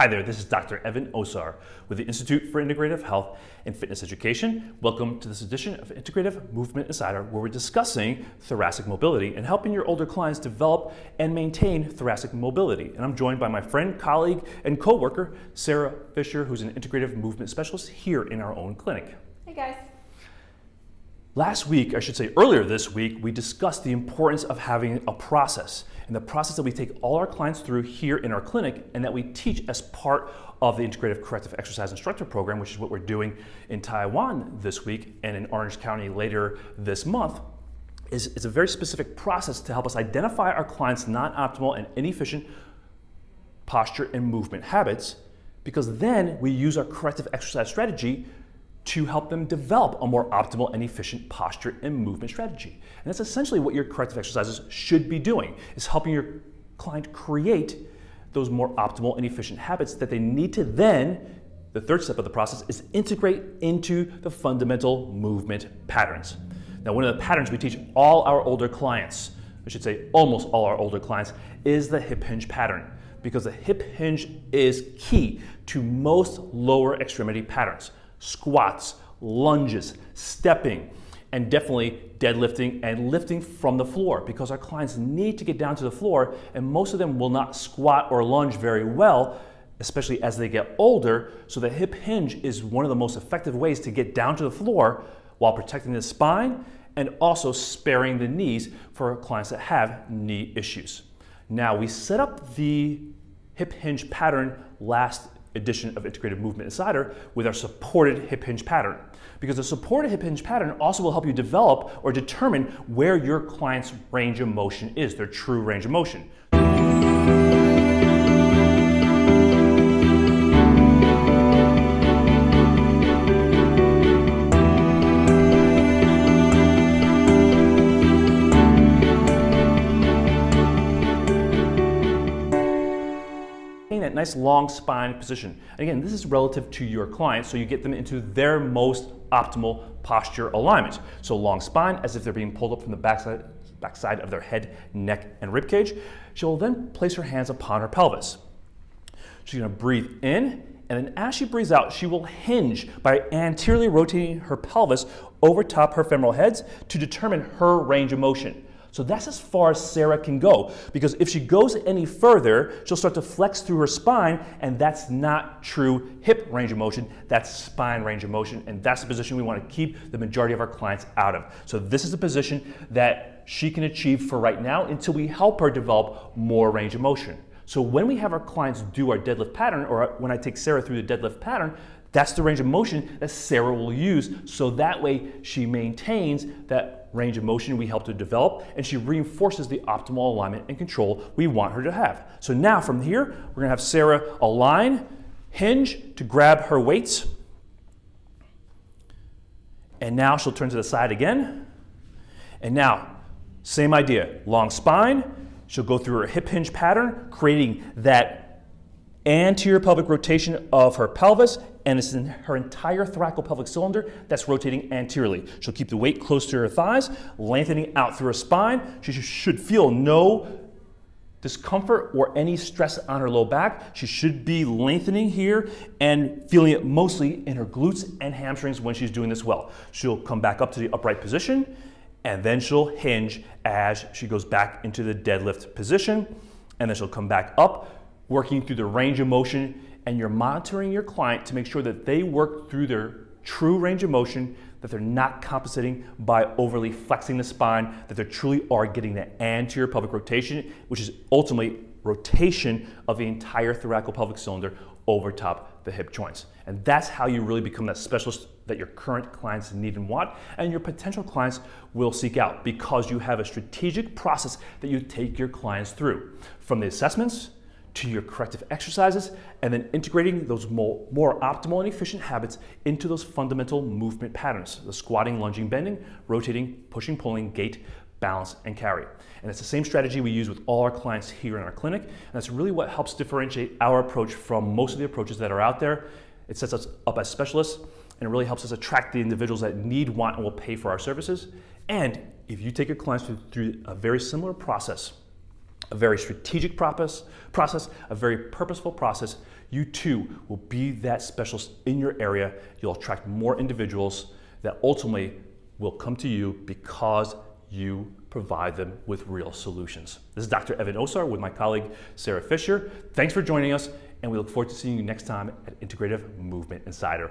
Hi there, this is Dr. Evan Osar with the Institute for Integrative Health and Fitness Education. Welcome to this edition of Integrative Movement Insider, where we're discussing thoracic mobility and helping your older clients develop and maintain thoracic mobility. And I'm joined by my friend, colleague, and co-worker, Sarah Fisher, who's an integrative movement specialist here in our own clinic. Hey guys. Last week, I should say earlier this week, we discussed the importance of having a process, and the process that we take all our clients through here in our clinic and that we teach as part of the Integrative Corrective Exercise Instructor Program, which is what we're doing in Taiwan this week and in Orange County later this month. It's a very specific process to help us identify our clients' non-optimal and inefficient posture and movement habits, because then we use our corrective exercise strategy to help them develop a more optimal and efficient posture and movement strategy. And that's essentially what your corrective exercises should be doing, is helping your client create those more optimal and efficient habits that they need to then, the third step of the process, is integrate into the fundamental movement patterns. Now, one of the patterns we teach all our older clients, I should say almost all our older clients, is the hip hinge pattern, because the hip hinge is key to most lower extremity patterns. Squats, lunges, stepping, and definitely deadlifting and lifting from the floor, because our clients need to get down to the floor, and most of them will not squat or lunge very well, especially as they get older. So the hip hinge is one of the most effective ways to get down to the floor while protecting the spine and also sparing the knees for clients that have knee issues. Now, we set up the hip hinge pattern last edition of Integrative Movement Insider with our supported hip hinge pattern, because the supported hip hinge pattern also will help you develop or determine where your client's range of motion is, their true range of motion. That nice long spine position. Again, this is relative to your client, so you get them into their most optimal posture alignment. So long spine, as if they're being pulled up from the backside of their head, neck, and rib cage. She will then place her hands upon her pelvis. She's going to breathe in, and then as she breathes out, she will hinge by anteriorly rotating her pelvis over top her femoral heads to determine her range of motion. So that's as far as Sarah can go, because if she goes any further, she'll start to flex through her spine, and that's not true hip range of motion, that's spine range of motion, and that's the position we want to keep the majority of our clients out of. So this is the position that she can achieve for right now until we help her develop more range of motion. So when we have our clients do our deadlift pattern, or when I take Sarah through the deadlift pattern, that's the range of motion that Sarah will use, so that way she maintains that range of motion we helped her develop, and she reinforces the optimal alignment and control we want her to have. So now from here, we're gonna have Sarah align, hinge to grab her weights, and now she'll turn to the side again. And now, same idea, long spine, she'll go through her hip hinge pattern, creating that anterior pelvic rotation of her pelvis, and it's in her entire thoracolpelvic cylinder that's rotating anteriorly. She'll keep the weight close to her thighs, lengthening out through her spine. She should feel no discomfort or any stress on her low back. She should be lengthening here and feeling it mostly in her glutes and hamstrings when she's doing this well. She'll come back up to the upright position, and then she'll hinge as she goes back into the deadlift position, and then she'll come back up, working through the range of motion, and you're monitoring your client to make sure that they work through their true range of motion, that they're not compensating by overly flexing the spine, that they truly are getting the anterior pelvic rotation, which is ultimately rotation of the entire thoracolpelvic cylinder over top the hip joints. And that's how you really become that specialist that your current clients need and want, and your potential clients will seek out, because you have a strategic process that you take your clients through, from the assessments to your corrective exercises, and then integrating those more optimal and efficient habits into those fundamental movement patterns: the squatting, lunging, bending, rotating, pushing, pulling, gait, balance, and carry. And it's the same strategy we use with all our clients here in our clinic, and that's really what helps differentiate our approach from most of the approaches that are out there. It sets us up as specialists, and it really helps us attract the individuals that need, want, and will pay for our services. And if you take your clients through a very similar process, a very strategic process, a very purposeful process, you too will be that specialist in your area. You'll attract more individuals that ultimately will come to you because you provide them with real solutions. This is Dr. Evan Osar with my colleague Sarah Fisher. Thanks for joining us, and we look forward to seeing you next time at Integrative Movement Insider.